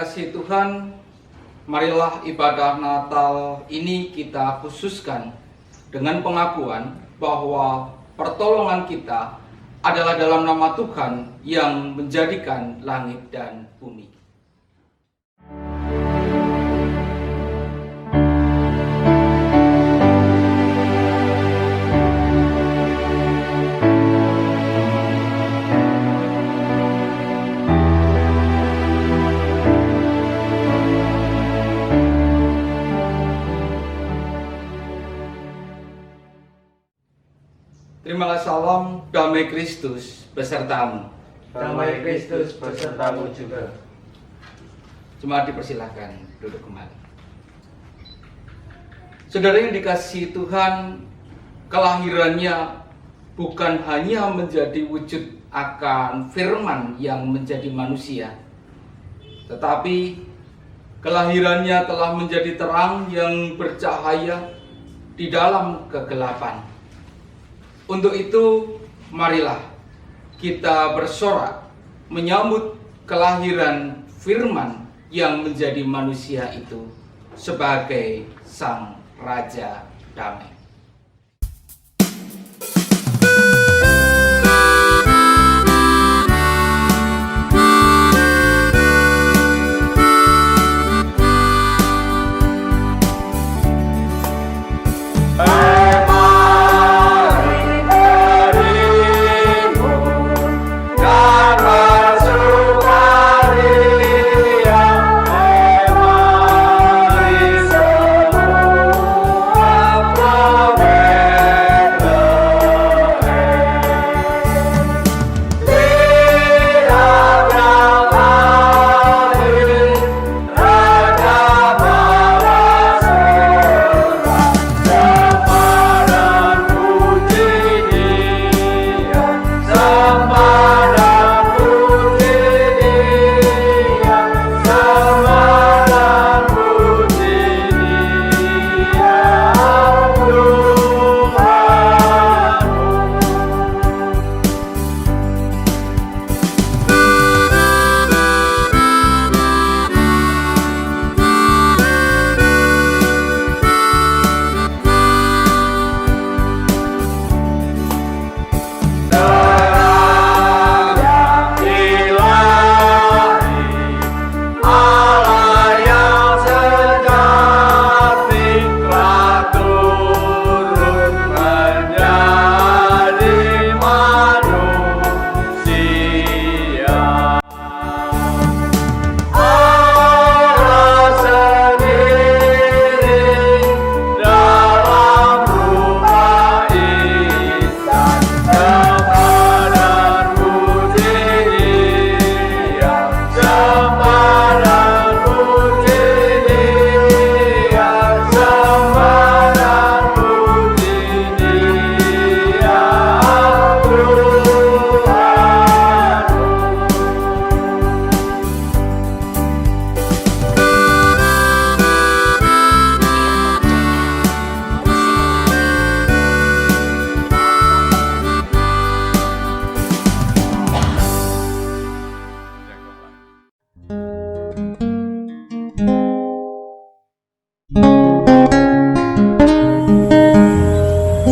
dikasihi Tuhan, marilah ibadah Natal ini kita khususkan dengan pengakuan bahwa pertolongan kita adalah dalam nama Tuhan yang menjadikan langit dan bumi. Terimalah salam damai Kristus besertamu. Damai Kristus besertamu juga. Jemaat dipersilahkan duduk kembali. Saudara yang dikasihi Tuhan, kelahirannya bukan hanya menjadi wujud akan firman yang menjadi manusia, tetapi kelahirannya telah menjadi terang yang bercahaya di dalam kegelapan. Untuk itu, marilah kita bersorak menyambut kelahiran firman yang menjadi manusia itu sebagai Sang Raja Damai.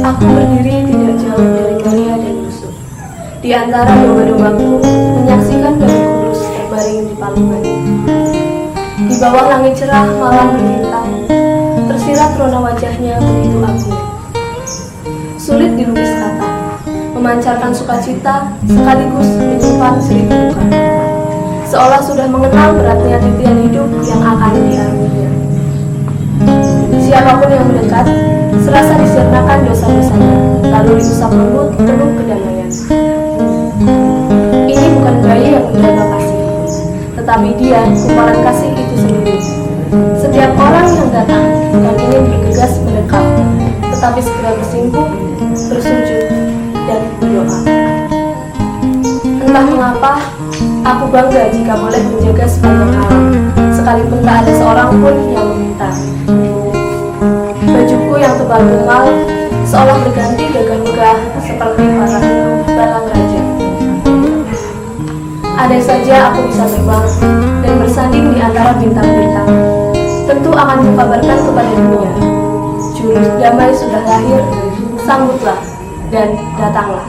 Aku berdiri tidak jauh dari Galilea dan Yusuf. Di antara domba-dombaku menyaksikan Babi Kudus terbaring di palungan. Di bawah langit cerah malam berbintang, tersirat rona wajahnya begitu agung. Sulit dilukis kata, memancarkan sukacita sekaligus menyimpan seribu duka. Seolah sudah mengenal beratnya titian hidup yang akan diaruminya. Siapapun yang mendekat, serasa disirnakan dosa-dosanya, lalu diusap lembut penuh kedamaian. Ini bukan bayi yang menjaga kasih, tetapi dia kumparan kasih itu sendiri. Setiap orang yang datang dan ingin bergegas mendekat, tetapi segera bersimpuh, bersujud, dan berdoa. Entah mengapa, aku bangga jika boleh menjaga sepanjang malam, sekalipun tak ada seorang pun yang meminta. Bajuku yang tebal kengal seolah berganti gagah megah seperti para balang raja. Andai saja aku bisa terbang dan bersanding di antara bintang-bintang. Tentu akan kukabarkan kepada dunia, Juru damai sudah lahir, sambutlah dan datanglah.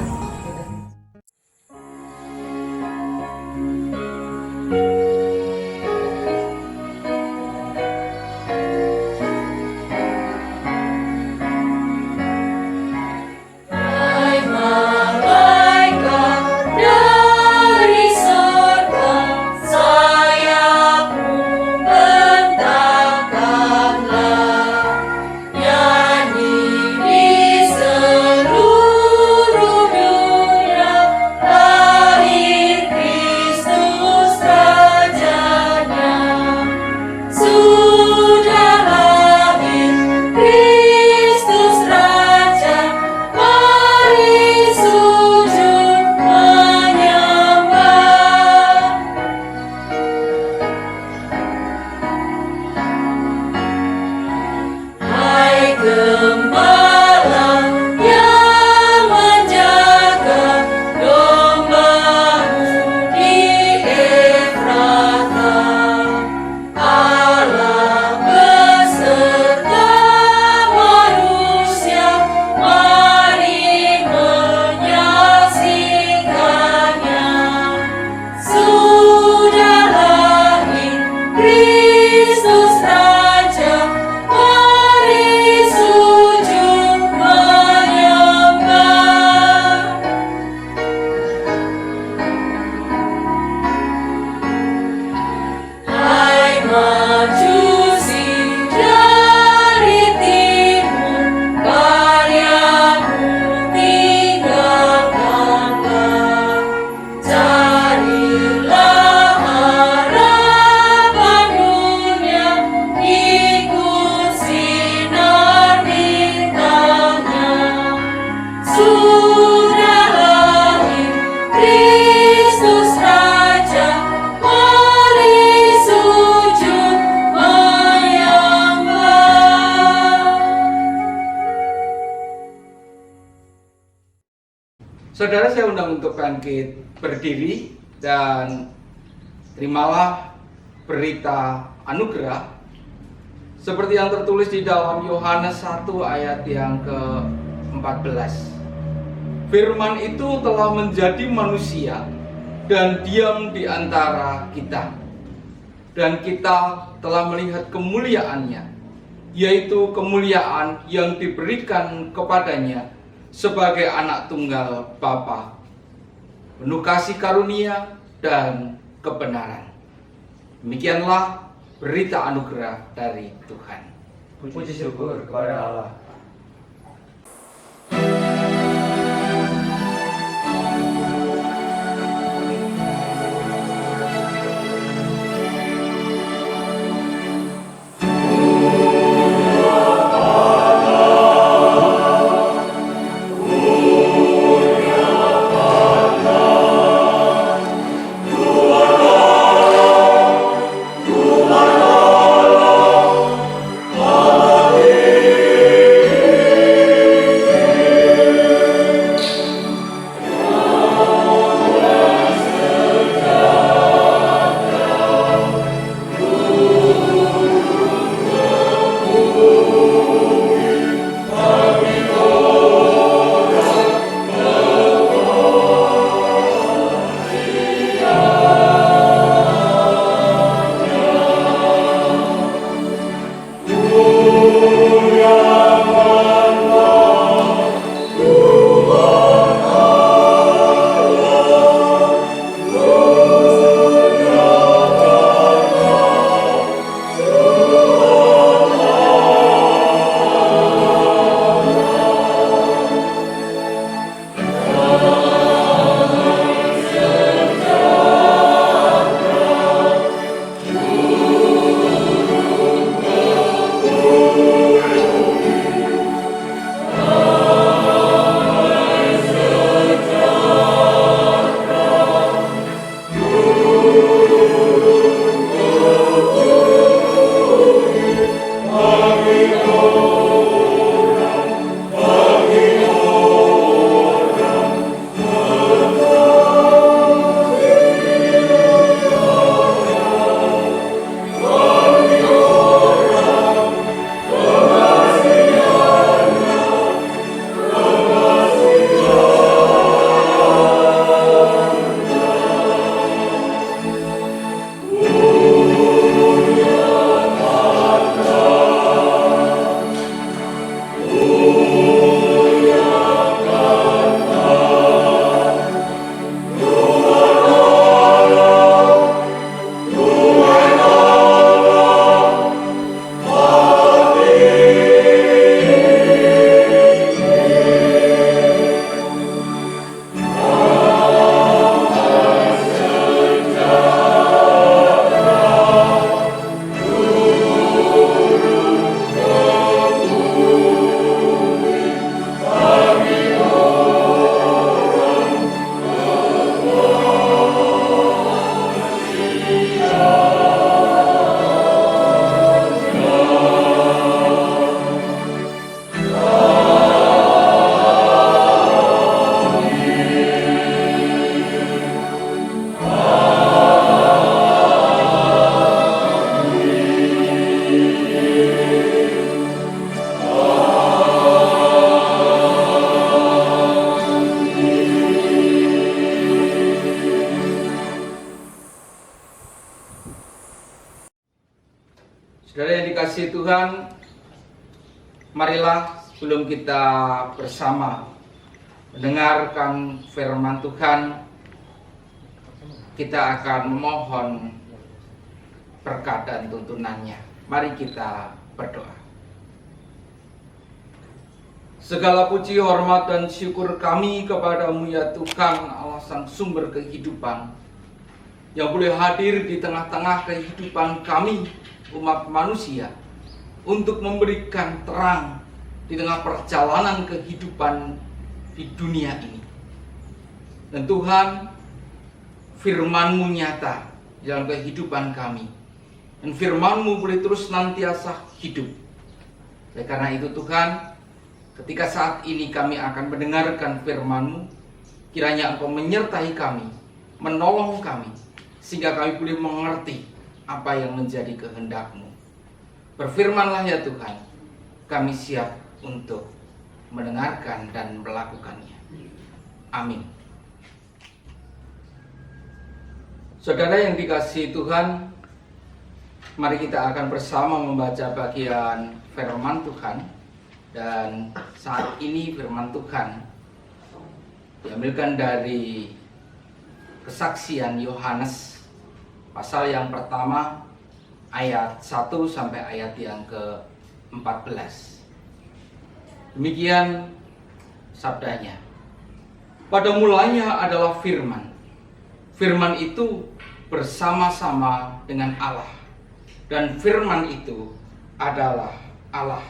Saudara, saya undang untuk bangkit berdiri dan terimalah berita anugerah seperti yang tertulis di dalam Yohanes 1 ayat yang ke-14. Firman itu telah menjadi manusia dan diam di antara kita, dan kita telah melihat kemuliaannya, yaitu kemuliaan yang diberikan kepadanya sebagai anak tunggal Bapa, penuh kasih karunia dan kebenaran. Demikianlah berita anugerah dari Tuhan. Puji syukur kepada Allah. Saudara yang dikasihi Tuhan, marilah sebelum kita bersama mendengarkan firman Tuhan, kita akan memohon berkat dan tuntunannya. Mari kita berdoa. Segala puji, hormat, dan syukur kami kepadamu ya Tuhan, Allah sang sumber kehidupan, yang boleh hadir di tengah-tengah kehidupan kami, umat manusia, untuk memberikan terang di tengah perjalanan kehidupan di dunia ini. Dan Tuhan, firman-Mu nyata dalam kehidupan kami, dan firman-Mu boleh terus nantiasa hidup. Oleh karena itu Tuhan, ketika saat ini kami akan mendengarkan firman-Mu, kiranya Engkau menyertai kami, menolong kami, sehingga kami boleh mengerti apa yang menjadi kehendak-Mu. Berfirmanlah ya Tuhan, kami siap untuk mendengarkan dan melakukannya. Amin. Saudara yang dikasihi Tuhan, mari kita akan bersama membaca bagian firman Tuhan. Dan saat ini firman Tuhan diambilkan dari kesaksian Yohanes pasal yang pertama ayat 1 sampai ayat yang ke-14. Demikian sabdanya. Pada mulanya adalah firman. Firman itu bersama-sama dengan Allah, dan firman itu adalah Allah.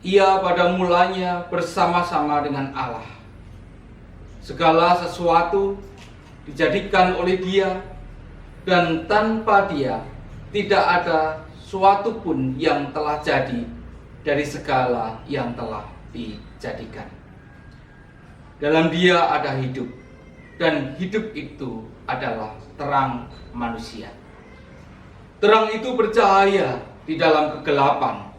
Ia pada mulanya bersama-sama dengan Allah. Segala sesuatu dijadikan oleh Dia, dan tanpa Dia tidak ada suatu pun yang telah jadi dari segala yang telah dijadikan. Dalam Dia ada hidup, dan hidup itu adalah terang manusia. Terang itu bercahaya di dalam kegelapan,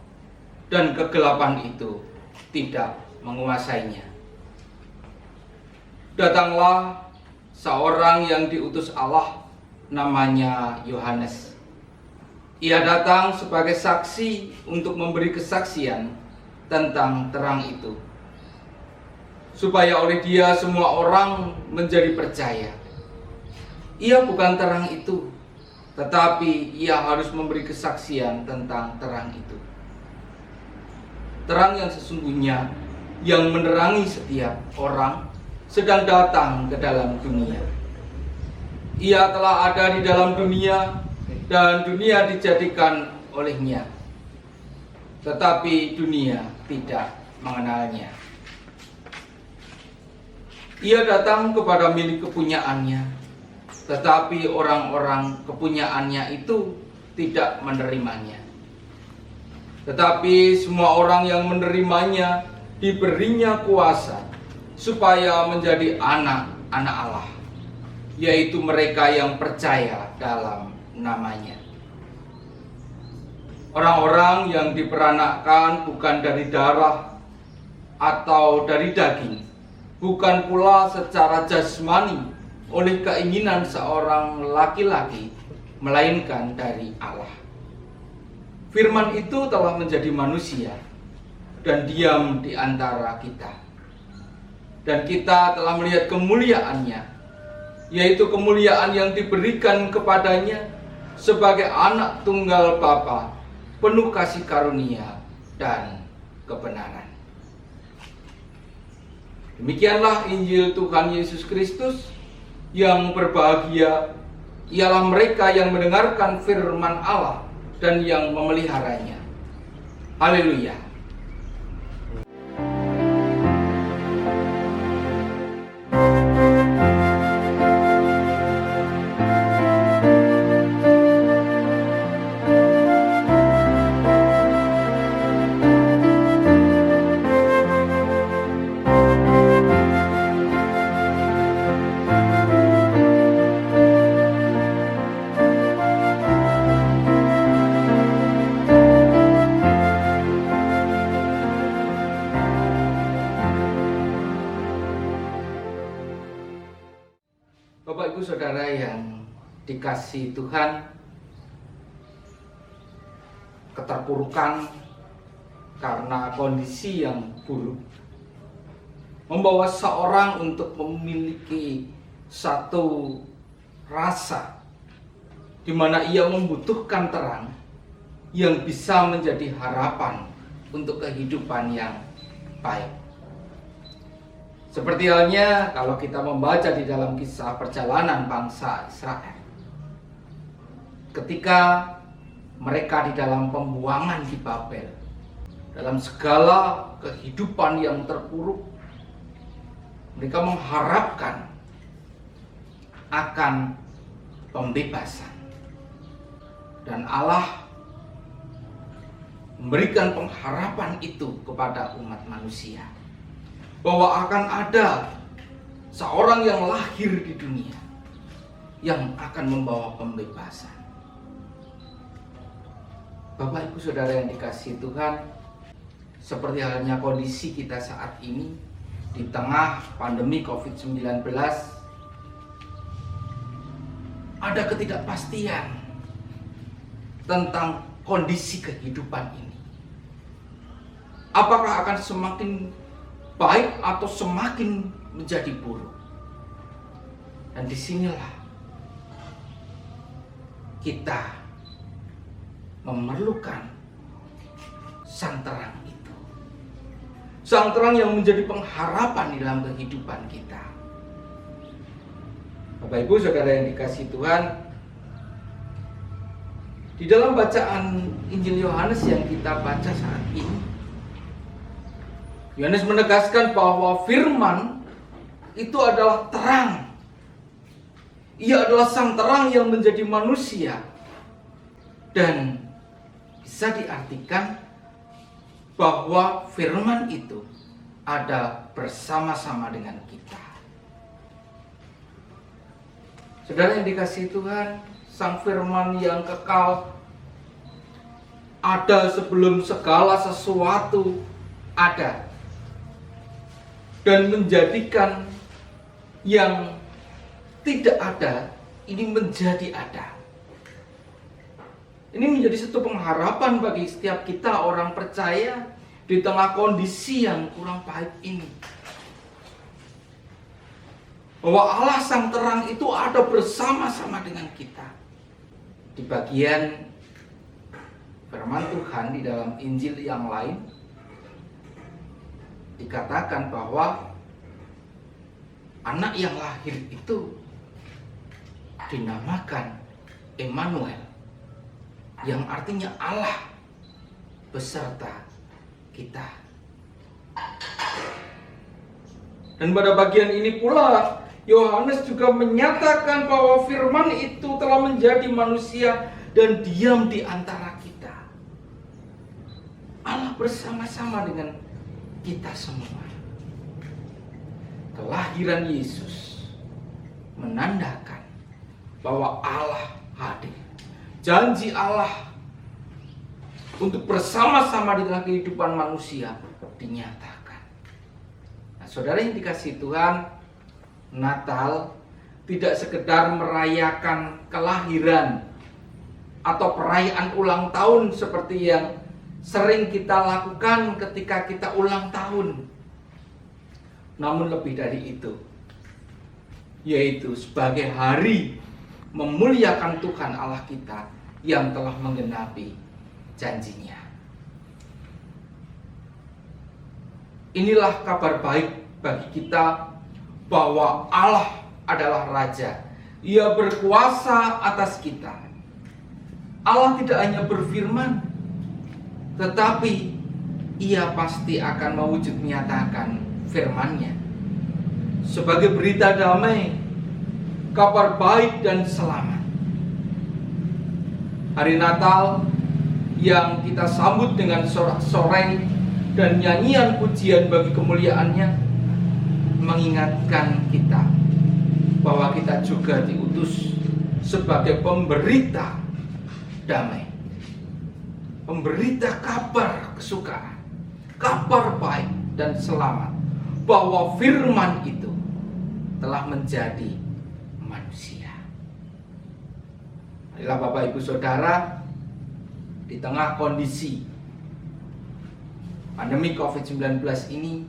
dan kegelapan itu tidak menguasainya. Datanglah seorang yang diutus Allah, namanya Yohanes. Ia datang sebagai saksi untuk memberi kesaksian tentang terang itu, supaya oleh dia semua orang menjadi percaya. Ia bukan terang itu, tetapi ia harus memberi kesaksian tentang terang itu. Terang yang sesungguhnya yang menerangi setiap orang sedang datang ke dalam dunia. Ia telah ada di dalam dunia, dan dunia dijadikan olehnya, tetapi dunia tidak mengenalnya. Ia datang kepada milik kepunyaannya, tetapi orang-orang kepunyaannya itu tidak menerimanya. Tetapi semua orang yang menerimanya diberinya kuasa supaya menjadi anak-anak Allah, yaitu mereka yang percaya dalam namanya. Orang-orang yang diperanakkan bukan dari darah atau dari daging, bukan pula secara jasmani oleh keinginan seorang laki-laki, melainkan dari Allah. Firman itu telah menjadi manusia dan diam di antara kita. Dan kita telah melihat kemuliaannya, yaitu kemuliaan yang diberikan kepadanya sebagai anak tunggal Bapa, penuh kasih karunia dan kebenaran. Demikianlah Injil Tuhan Yesus Kristus. Yang berbahagia ialah mereka yang mendengarkan firman Allah dan yang memeliharanya. Haleluya. Bapak Ibu Saudara yang dikasihi Tuhan, keterpurukan karena kondisi yang buruk membawa seorang untuk memiliki satu rasa di mana ia membutuhkan terang yang bisa menjadi harapan untuk kehidupan yang baik. Seperti halnya kalau kita membaca di dalam kisah perjalanan bangsa Israel, ketika mereka di dalam pembuangan di Babel, dalam segala kehidupan yang terpuruk, mereka mengharapkan akan pembebasan. Dan Allah memberikan pengharapan itu kepada umat manusia, bahwa akan ada seorang yang lahir di dunia yang akan membawa pembebasan. Bapak Ibu Saudara yang dikasihi Tuhan, seperti halnya kondisi kita saat ini di tengah pandemi COVID-19, ada ketidakpastian tentang kondisi kehidupan ini. Apakah akan semakin baik atau semakin menjadi buruk? Dan disinilah kita memerlukan sang terang itu. Sang terang yang menjadi pengharapan di dalam kehidupan kita. Bapak Ibu Saudara yang dikasihi Tuhan, di dalam bacaan Injil Yohanes yang kita baca saat ini, Yohanes menegaskan bahwa firman itu adalah terang. Ia adalah sang terang yang menjadi manusia. Dan bisa diartikan bahwa firman itu ada bersama-sama dengan kita. Saudara yang dikasihi Tuhan, sang firman yang kekal ada sebelum segala sesuatu ada, dan menjadikan yang tidak ada ini menjadi ada. Ini menjadi satu pengharapan bagi setiap kita orang percaya di tengah kondisi yang kurang baik ini, bahwa Allah sang terang itu ada bersama-sama dengan kita. Di bagian firman Tuhan di dalam Injil yang lain dikatakan bahwa anak yang lahir itu dinamakan Immanuel, yang artinya Allah beserta kita. Dan pada bagian ini pula Yohanes juga menyatakan bahwa firman itu telah menjadi manusia dan diam di antara kita. Allah bersama-sama dengan kita semua. Kelahiran Yesus menandakan bahwa Allah hadir. Janji Allah untuk bersama-sama di dalam kehidupan manusia dinyatakan. Nah, saudara yang dikasihi Tuhan, Natal tidak sekedar merayakan kelahiran atau perayaan ulang tahun seperti yang sering kita lakukan ketika kita ulang tahun. Namun lebih dari itu, yaitu sebagai hari memuliakan Tuhan Allah kita yang telah menggenapi janjinya. Inilah kabar baik bagi kita bahwa Allah adalah Raja. Ia berkuasa atas kita. Allah tidak hanya berfirman, tetapi Ia pasti akan mewujud nyatakan firman-Nya sebagai berita damai, kabar baik dan selamat. Hari Natal yang kita sambut dengan sorak-sorai dan nyanyian pujian bagi kemuliaan-Nya mengingatkan kita bahwa kita juga diutus sebagai pemberita damai, pemberita kabar kesukaan, kabar baik dan selamat, bahwa firman itu telah menjadi manusia. Marilah Bapak Ibu Saudara, di tengah kondisi pandemi COVID-19 ini,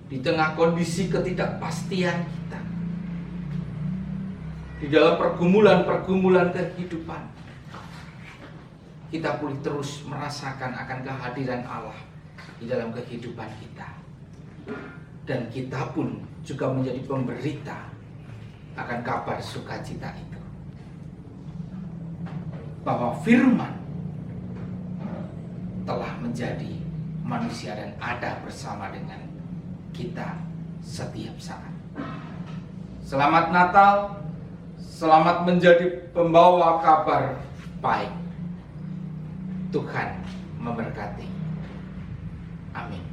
di tengah kondisi ketidakpastian kita, di dalam pergumulan-pergumulan kehidupan, kita boleh terus merasakan akan kehadiran Allah di dalam kehidupan kita. Dan kita pun juga menjadi pemberita akan kabar sukacita itu. Bahwa firman telah menjadi manusia dan ada bersama dengan kita setiap saat. Selamat Natal, selamat menjadi pembawa kabar baik. Tuhan memberkati. Amin.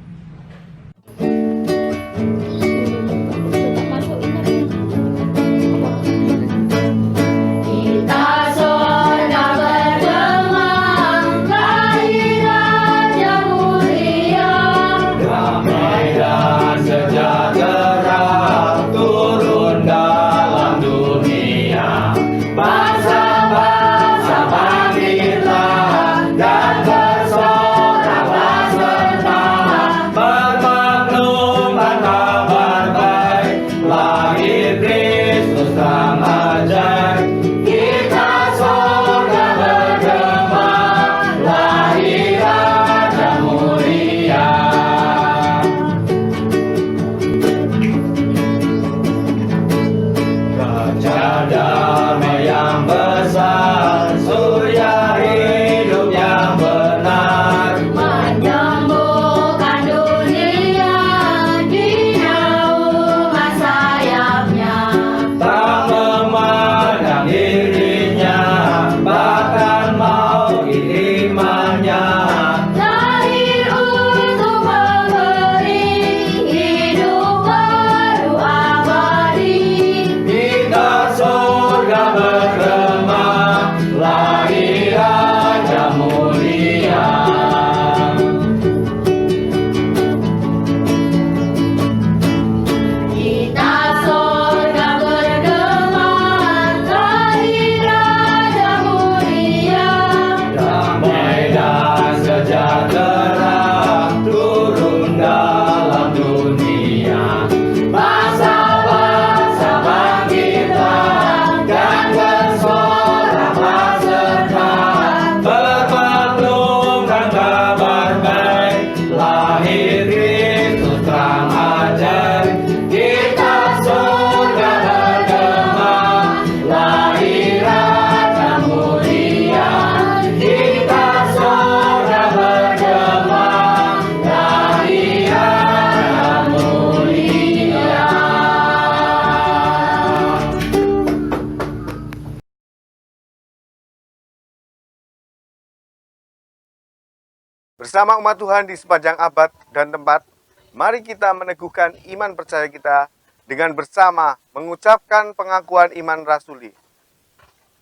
Bersama umat Tuhan di sepanjang abad dan tempat, mari kita meneguhkan iman percaya kita dengan bersama mengucapkan pengakuan iman rasuli.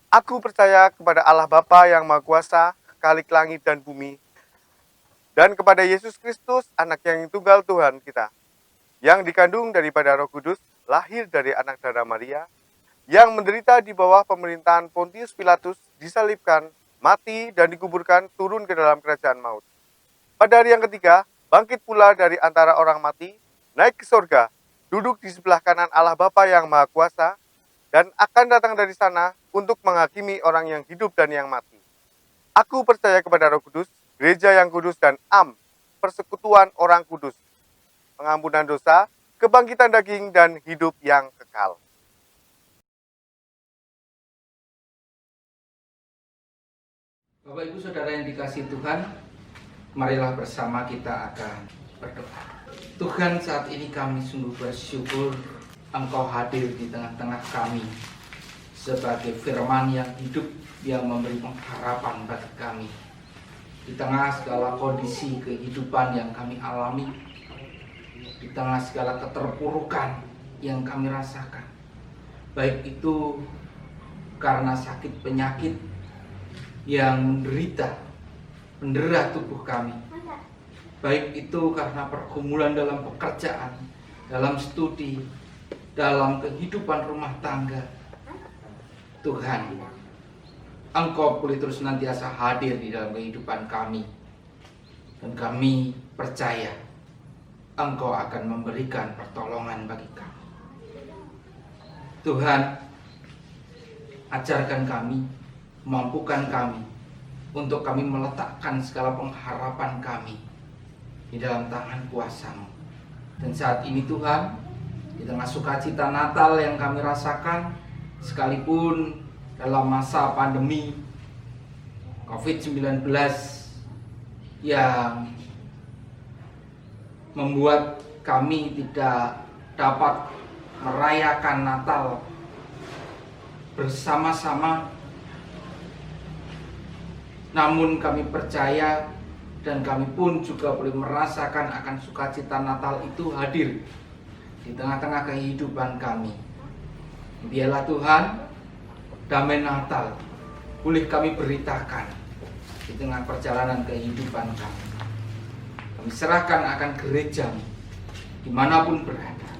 Aku percaya kepada Allah Bapa yang Maha Kuasa, Khalik langit dan bumi, dan kepada Yesus Kristus, anak yang tunggal Tuhan kita, yang dikandung daripada Roh Kudus, lahir dari anak darah Maria, yang menderita di bawah pemerintahan Pontius Pilatus, disalibkan, mati dan dikuburkan, turun ke dalam kerajaan maut. Pada hari yang ketiga, bangkit pula dari antara orang mati, naik ke surga, duduk di sebelah kanan Allah Bapa yang Maha Kuasa, dan akan datang dari sana untuk menghakimi orang yang hidup dan yang mati. Aku percaya kepada Roh Kudus, gereja yang kudus dan persekutuan orang kudus, pengampunan dosa, kebangkitan daging, dan hidup yang kekal. Bapak Ibu Saudara yang dikasihi Tuhan, marilah bersama kita akan berdoa. Tuhan, saat ini kami sungguh bersyukur Engkau hadir di tengah-tengah kami sebagai firman yang hidup, yang memberi pengharapan bagi kami. Di tengah segala kondisi kehidupan yang kami alami, di tengah segala keterpurukan yang kami rasakan, baik itu karena sakit penyakit yang mendera tubuh kami, baik itu karena pergumulan dalam pekerjaan, dalam studi, dalam kehidupan rumah tangga. Tuhan, Engkau boleh terus senantiasa hadir di dalam kehidupan kami. Dan kami percaya Engkau akan memberikan pertolongan bagi kami. Tuhan, ajarkan kami, mampukan kami untuk kami meletakkan segala pengharapan kami di dalam tangan kuasa-Mu. Dan saat ini Tuhan, di tengah sukacita Natal yang kami rasakan, sekalipun dalam masa pandemi COVID-19 yang membuat kami tidak dapat merayakan Natal bersama-sama, namun kami percaya dan kami pun juga boleh merasakan akan sukacita Natal itu hadir di tengah-tengah kehidupan kami. Biarlah Tuhan, damai Natal boleh kami beritakan di tengah perjalanan kehidupan kami. Kami serahkan akan gereja-Mu dimanapun berada,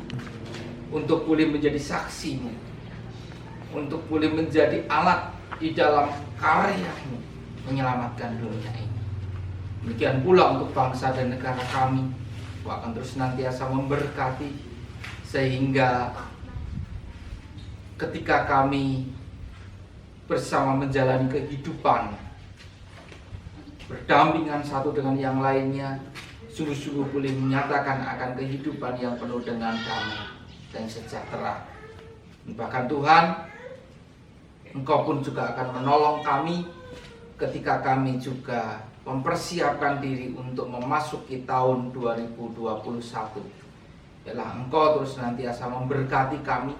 untuk boleh menjadi saksi-Mu, untuk boleh menjadi alat di dalam karya-Mu menyelamatkan dunia ini. Demikian pula untuk bangsa dan negara kami, Engkau akan terus senantiasa memberkati, sehingga ketika kami bersama menjalani kehidupan berdampingan satu dengan yang lainnya, sungguh-sungguh boleh menyatakan akan kehidupan yang penuh dengan damai dan sejahtera. Bahkan Tuhan, Engkau pun juga akan menolong kami ketika kami juga mempersiapkan diri untuk memasuki tahun 2021. Yalah, Engkau terus senantiasa memberkati kami,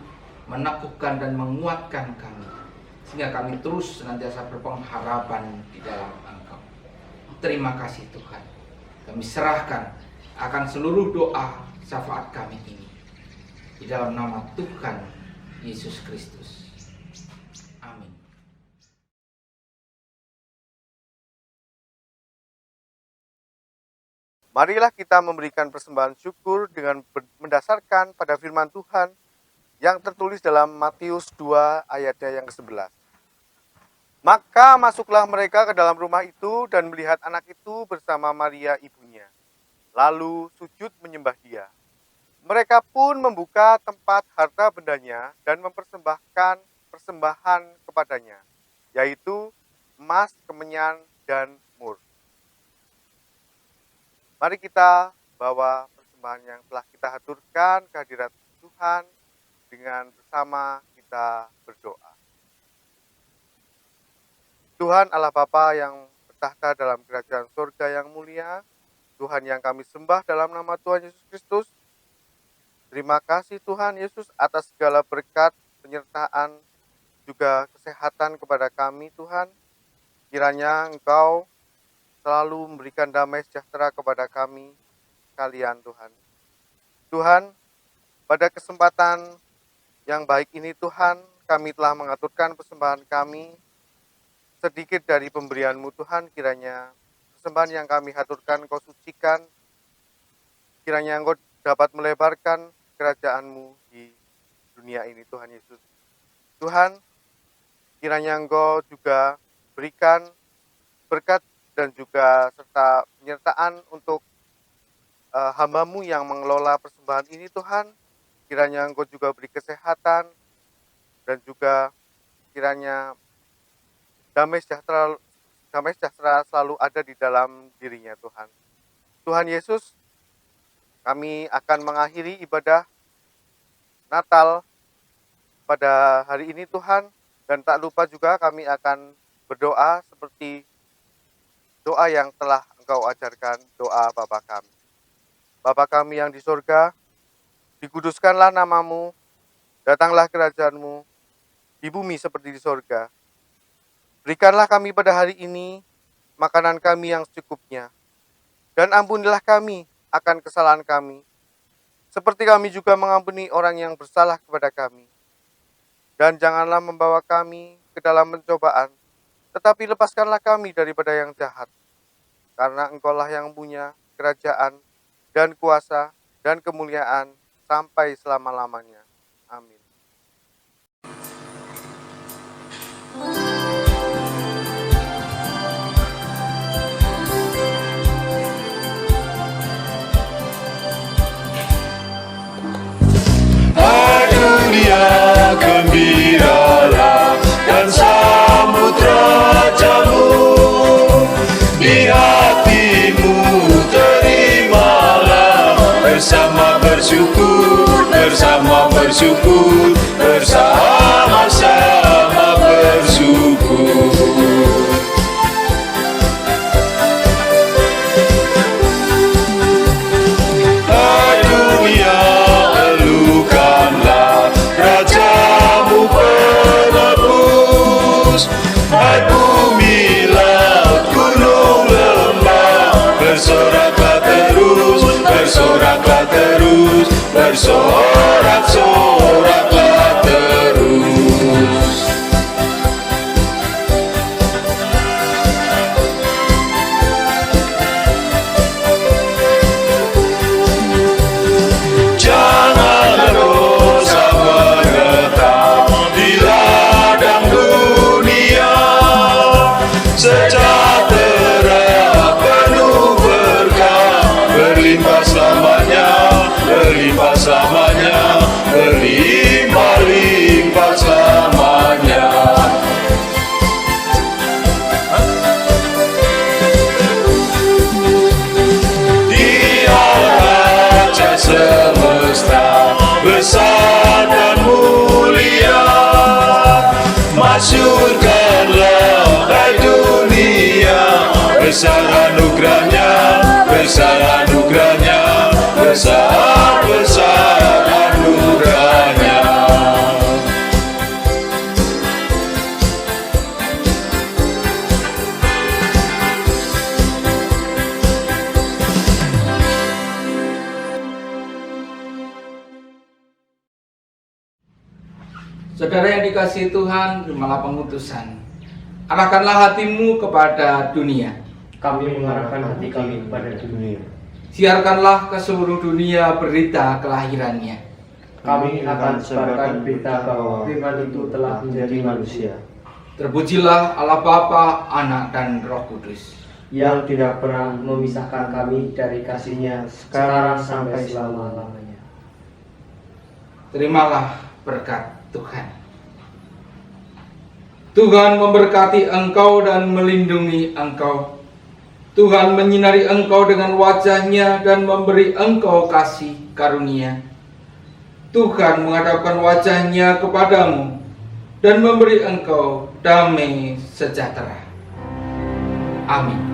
meneguhkan dan menguatkan kami, sehingga kami terus senantiasa berpengharapan di dalam Engkau. Terima kasih Tuhan. Kami serahkan akan seluruh doa syafaat kami ini di dalam nama Tuhan Yesus Kristus. Amin. Marilah kita memberikan persembahan syukur dengan mendasarkan pada firman Tuhan yang tertulis dalam Matius 2 ayatnya yang ke-11. Maka masuklah mereka ke dalam rumah itu dan melihat anak itu bersama Maria ibunya. Lalu sujud menyembah dia. Mereka pun membuka tempat harta bendanya dan mempersembahkan persembahan kepadanya, yaitu emas, kemenyan, dan mur. Mari kita bawa persembahan yang telah kita haturkan ke hadirat Tuhan dengan bersama kita berdoa. Tuhan Allah Bapa yang bertahta dalam kerajaan surga yang mulia, Tuhan yang kami sembah dalam nama Tuhan Yesus Kristus, terima kasih Tuhan Yesus atas segala berkat, penyertaan, juga kesehatan kepada kami Tuhan. Kiranya Engkau selalu memberikan damai sejahtera kepada kami sekalian Tuhan. Tuhan, pada kesempatan yang baik ini Tuhan, kami telah mengaturkan persembahan kami sedikit dari pemberian-Mu Tuhan. Kiranya persembahan yang kami haturkan Kau sucikan, kiranya Engkau dapat melebarkan kerajaan-Mu di dunia ini Tuhan Yesus. Tuhan, kiranya Engkau juga berikan berkat dan juga serta penyertaan untuk hamba-Mu yang mengelola persembahan ini Tuhan. Kiranya Engkau juga beri kesehatan dan juga kiranya damai sejahtera selalu ada di dalam dirinya Tuhan. Tuhan Yesus, kami akan mengakhiri ibadah Natal pada hari ini Tuhan, dan tak lupa juga kami akan berdoa seperti doa yang telah Engkau ajarkan, doa Bapa kami. Bapa kami yang di surga, dikuduskanlah nama-Mu, datanglah kerajaan-Mu, di bumi seperti di surga. Berikanlah kami pada hari ini makanan kami yang secukupnya, dan ampunilah kami akan kesalahan kami, seperti kami juga mengampuni orang yang bersalah kepada kami. Dan janganlah membawa kami ke dalam pencobaan, tetapi lepaskanlah kami daripada yang jahat. Karena Engkaulah yang punya kerajaan dan kuasa dan kemuliaan sampai selama-lamanya. Amin. bersyukur, bersama-sama bersyukur. Hai dunia, elukanlah Rajamu penebus. Hai bumi, laut, gunung, lembah, bersoraklah terus, bersoraklah terus, bersorak-soraklah terus. Janganlah dosa menetap di ladang dunia, sejahtera penuh berkah, berlimpah selamanya, berlimpah selamanya, berlimpah-limpah selamanya. Dialah Raja semesta, besar dan mulia. Masyurkanlah hai dunia, besar anugerahnya, besar anugerahnya, besar-besar anugerahnya. Saudara yang dikasihi Tuhan, terimalah pengutusan. Arahkanlah hatimu kepada dunia. Kami mengarahkan hati kami kepada dunia. Siarkanlah ke seluruh dunia berita kelahirannya. Kami akan sebarkan berita bahwa firman itu telah menjadi manusia, Terpujilah Allah Bapa, Anak, dan Roh Kudus. yang tidak pernah memisahkan kami dari kasih-Nya sekarang sampai selama-lamanya. Terimalah berkat Tuhan. Tuhan memberkati engkau dan melindungi engkau. Tuhan menyinari engkau dengan wajah-Nya dan memberi engkau kasih karunia. Tuhan menghadapkan wajah-Nya kepadamu dan memberi engkau damai sejahtera. Amin.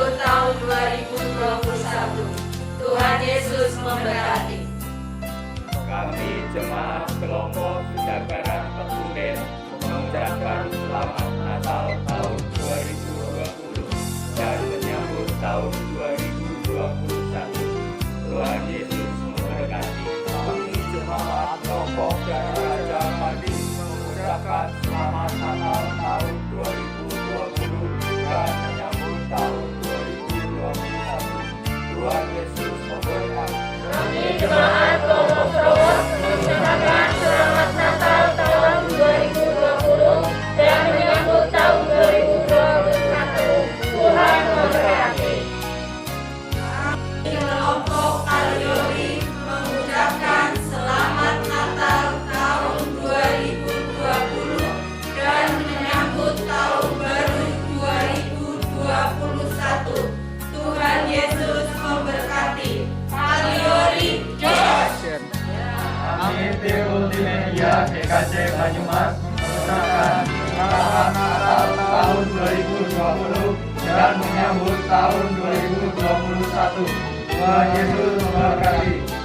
menyambut tahun 2021. Tuhan Yesus memberkati. Kami jemaat kelompok Sujagaran Pekunden mengucapkan selamat Natal tahun 2020 dan menyambut tahun 2021. Tuhan Yesus memberkati. Kami jemaat kelompok dan Raja Madi mengucapkan selamat Natal tahun 2020 dan menyambut tahun 2021. Tuhan Yesus memberkati. Kami jemaat kelompok Trowos mengucapkan selamat Natal tahun 2020 dan menyambut tahun 2021. Tuhan memberkati. Kami kelompok Aliori mengucapkan selamat Natal tahun 2020 dan menyambut tahun baru 2021. Tuhan Yesus memberkati. Aliori Josh. Kami tim Multimedia GKJ Banyumas mengucapkan selamat Natal tahun 2020 dan menyambut tahun 2021. Tuhan Yesus memberkati.